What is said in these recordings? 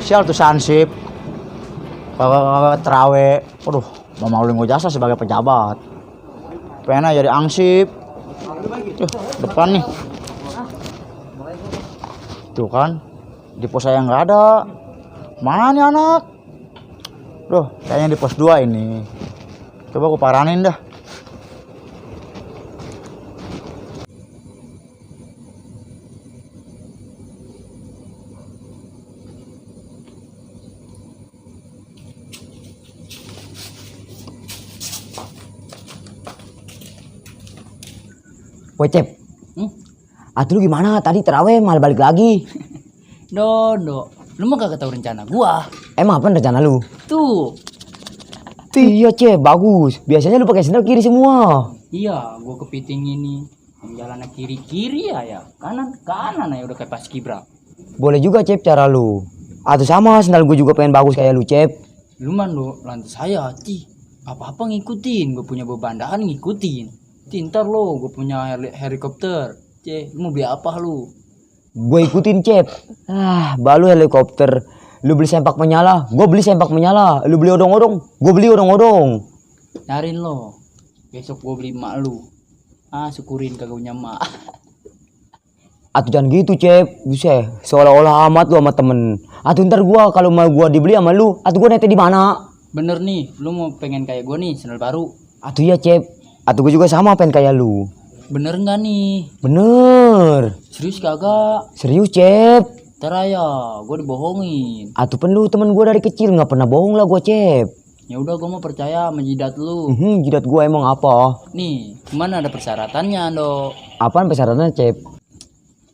Sial tuh Sansip, terawih, aduh, mau maulin gue jasa sebagai pejabat. Pengen jadi ansip, tuh depan nih, tuh kan, di pos saya nggak ada, mana nih anak? Duh, kayaknya di pos 2 ini, coba gue paranin dah. Woi Cep, atuh lu gimana? Tadi terawih malah balik lagi. Do, lu mah kagak tahu rencana gua. Emang apa rencana lu? Tuh, Iya Cep, bagus. Biasanya lu pakai sendal kiri semua. iya, gua kepiting ini. Yang jalannya kiri-kiri ya, kanan ya udah kayak pas kibra. Boleh juga Cep cara lu. Atuh sama sendal gue juga pengen bagus kayak lu Cep. Lu man lo, lantas saya, apa-apa ngikutin. Gua punya bebandahan ngikutin. Ntar lo, gue punya helikopter. Lu mau beli apa lu? Gue ikutin Cep. Balu helikopter. Lu beli sempak menyala, gue beli sempak menyala. Lu beli odong-odong, gue beli odong-odong. Nyarin lo. Besok gue beli emak lu. Syukurin kagak punya emak. Atuh jangan gitu Cep. Buset, seolah-olah amat lu sama temen. Atuh ntar gua kalau mau gua dibeli sama lu, atuh gua nete di mana? Bener nih, lu mau pengen kayak gue nih, sandal baru. Atuh ya Cep. Atuh gua juga sama pengen kayak lu. Bener nggak nih? Bener. Serius kagak? Serius Cep. Ntar ya, gue dibohongin. Atuh pen lu temen gua dari kecil nggak pernah bohong lah gua Cep. Ya udah, gue mau percaya sama jidat lu. Jidat gua emang apa? Nih, cuman ada persyaratannya, Dok. Apaan persyaratannya Cep?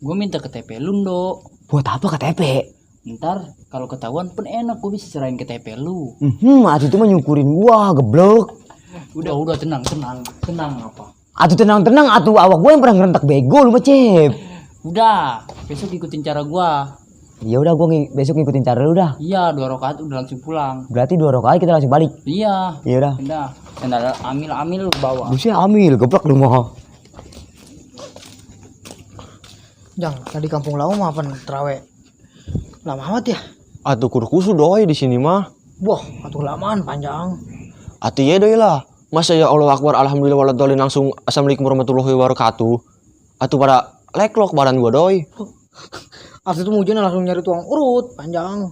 Gue minta KTP lu, Dok. Buat apa KTP? Ntar kalau ketahuan pun enak, gue bisa serahin KTP lu. Atuh itu mah nyukurin gua, geblok. Udah tenang apa? Atuh tenang, atuh awak gua yang pernah ngerentak bego lu mah Cep. Udah, besok ikutin cara gua. Ya udah gua besok ngikutin cara lu dah. Iya, 2 rakaat udah langsung pulang. Berarti 2 rakaat kita langsung balik. Iya. Iya udah. Udah. Dan ada amil lu bawa. Buset amil, geblok lu mah. Jang, tadi kampung lau mah apa terawih? Lama amat ya? Atuh kurkusu doi di sini mah. Wah, atuh lamaan panjang. Atuh ya doi lah. Masa ya Allah Akbar alhamdulillah waladhdallin langsung assalamualaikum warahmatullahi wabarakatuh. Atuh pada leklok badan gua doi. Arti itu mujana langsung nyari tuang urut panjang.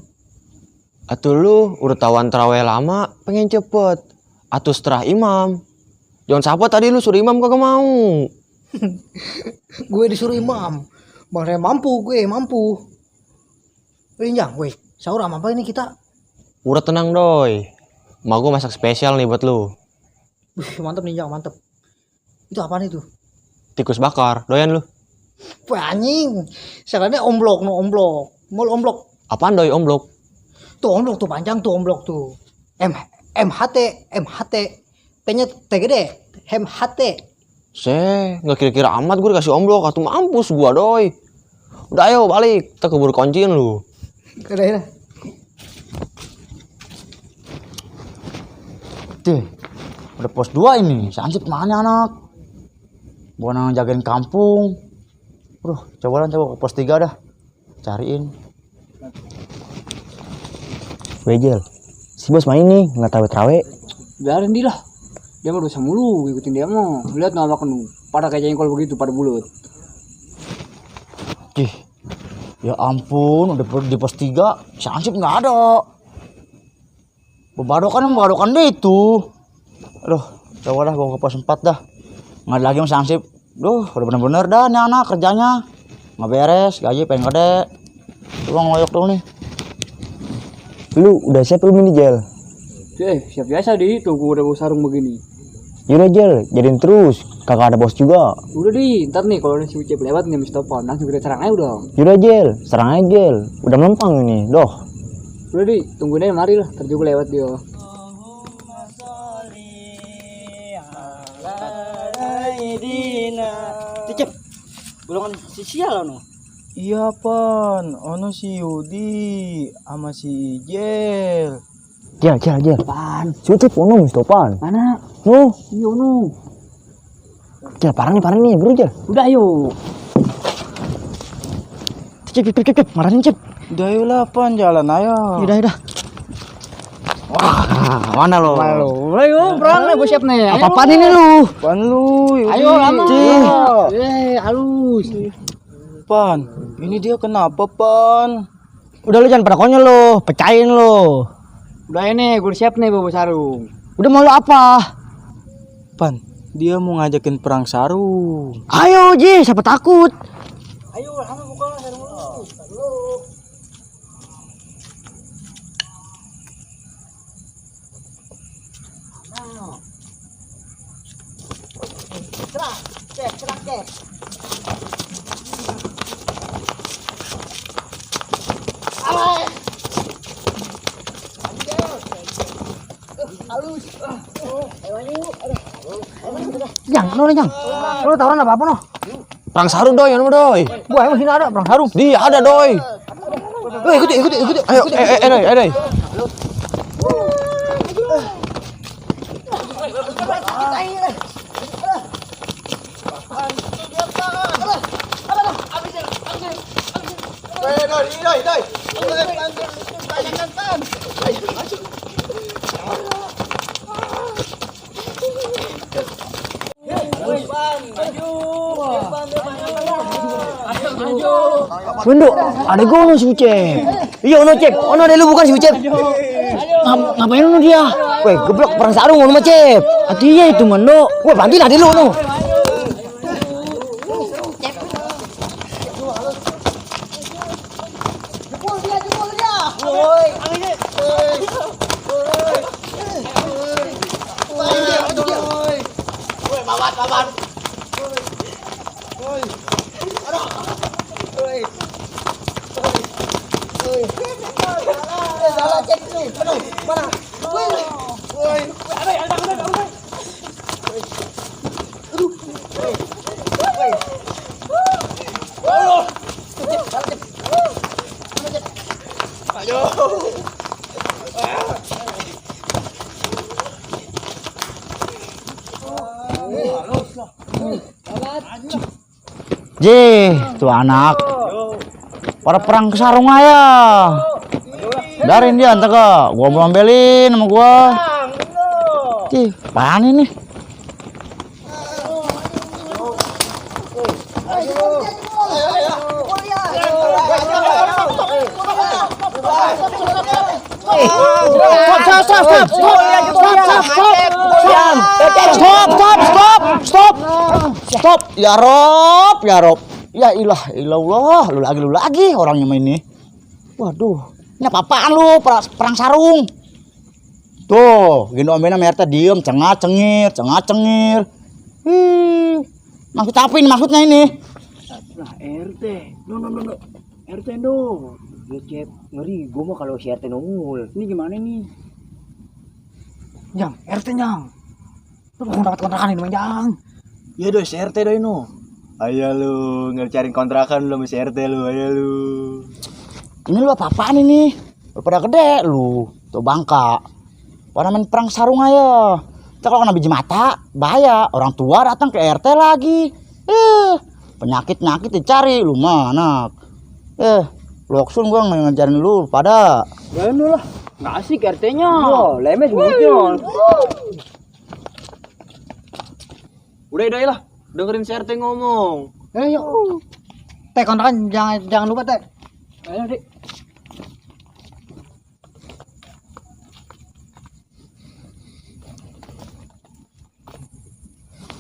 Atuh lu udah tawan terawih lama pengen cepet. Atuh setelah imam. Jangan siapa tadi lu suruh imam kagak mau. Gue disuruh imam. Bang saya mampu. Jang, weh, sahur sama apa ini kita? Udah tenang doi. Mau gua masak spesial nih buat lu. Wih, mantep nih Jang, mantep. Itu apaan itu? Tikus bakar, doyan lu. Wah anjing, salahnya omblok. Mau omblok. Apaan doi omblok? Tuh omblok tuh panjang tuh omblok tuh. MHT. P-nya T gede. MHT. Nggak kira-kira amat gue dikasih omblok. Atuh mampus gua doi. Udah ayo balik, kita keburu kunciin lu. Udah. Tuh, udah pos 2 ini, Sansip kemana anak? Bukan jagain kampung. Coba ke pos 3 dah. Cariin. Wejel, si bos main nih nggak tahu terawih. Biarin dia lah. Dia mah dosa mulu, ikutin dia mau. Lihat nggak makan pada kayak jengkol begitu pada bulut. Ya ampun, udah di pos 3, Sansip nggak ada. Membadokan itu. Aduh, coba dah gua ke pos 4 dah. Nggak ada lagi Mas Sansip. Duh, udah bener-bener dah nih anak kerjanya. Nggak beres, gaji pengen gede. Coba ngeloyok dulu nih. Lu udah siap belum ini Jel? Siap biasa di, tunggu udah bawa sarung begini. Yaudah Jel, jadiin terus. Kakak ada bos juga. Udah di, ntar nih kalau si Ucep lewat nih mesti telepon, langsung kita serang aja udah. Yaudah Jel, serang aja Jel. Udah melempang ini, doh. Udah di, tungguin aja mari lah, ntar juga lewat dia. Cep, golongan si sial no. Iya pan, ono si Yudi sama si Ijel. Jel. Apaan? Suci pono mesti topan. Mana? Nu, Iya no. Jel parang nih, bro Jel. Udah ayo. Cep, marahin Cep. Udah yuk lah pan, jalan ayo. Yaudah. Wah, mana lo? Ayo, perang nih, gue siap nih. Apa-apaan ini lu? Pan lu, Yudi. Ayo lama. Halus. Pan, ini dia kenapa pan? Udah lu jangan pada konyol lo, pecahin lo. Udah ini, gue siap nih bawa sarung. Udah mau lu apa? Pan, dia mau ngajakin perang sarung. Ayo Ji, siapa takut? Ayo, lama buka sarung lu. Jang, lu tawaran apa no? Perang sarung doi, anu doi. Gua emang sini ada perang sarung. Dia ada doi. Ikut. Ayo, doi. Bendo, ada gua ono si Ucep. Iya ono Cep, ono ada lu bukan si Ucep. Ngapain ono dia? Weh, geblok perang sarung ono mah Cep. Atinya itu mendo. Weh, bantuin ada lu ono. Ji, tuh anak. Pada perang ke sarung aja. Darin dia entar ke. Gua mau ambilin sama gua. Ji, apaan ini? Stop. Ya Rob. Ya ilah, lu lagi orangnya main ini. Waduh, ini apa-apaan lu perang sarung? Tuh, gini omenan merta diem, cengir. Maksud apa ini maksudnya ini? Nah, RT. No. RT dong. Ya Cep, ngeri. Gue mah kalau si RT nongol. Ini gimana nih? Jang, RT Jang. Lu mau dapat kontrakan ini, Bang Jang. Iya doi, si RT doi no. Ayo lu, ngecariin kontrakan lu sama si RT lu, ayo lu. Ini lu apa-apaan ini? Lu pada gede lu, tuh bangka. Pada main perang sarung aja. Kita kalau kena biji mata, bahaya. Orang tua datang ke RT lagi. Penyakit dicari lu mana? Loksun gua ngajarin lu pada. Ya lu lah. Nggak asik RT-nya. Lemes mulutnya. Udah lah. Dengerin si RT ngomong. Yuk. Teh kontrakan jangan lupa teh. Ayo, Dik.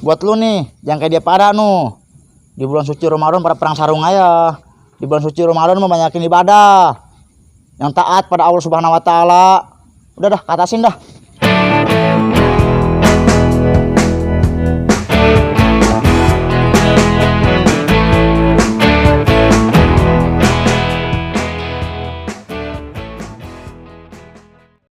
Buat lu nih, jangan kayak dia pada nu. Di bulan suci Ramadan pada perang sarung aja. Di bulan suci Ramadan mau banyakin ibadah. yang taat pada Allah Subhanahu wa taala. Udah dah, katasin dah.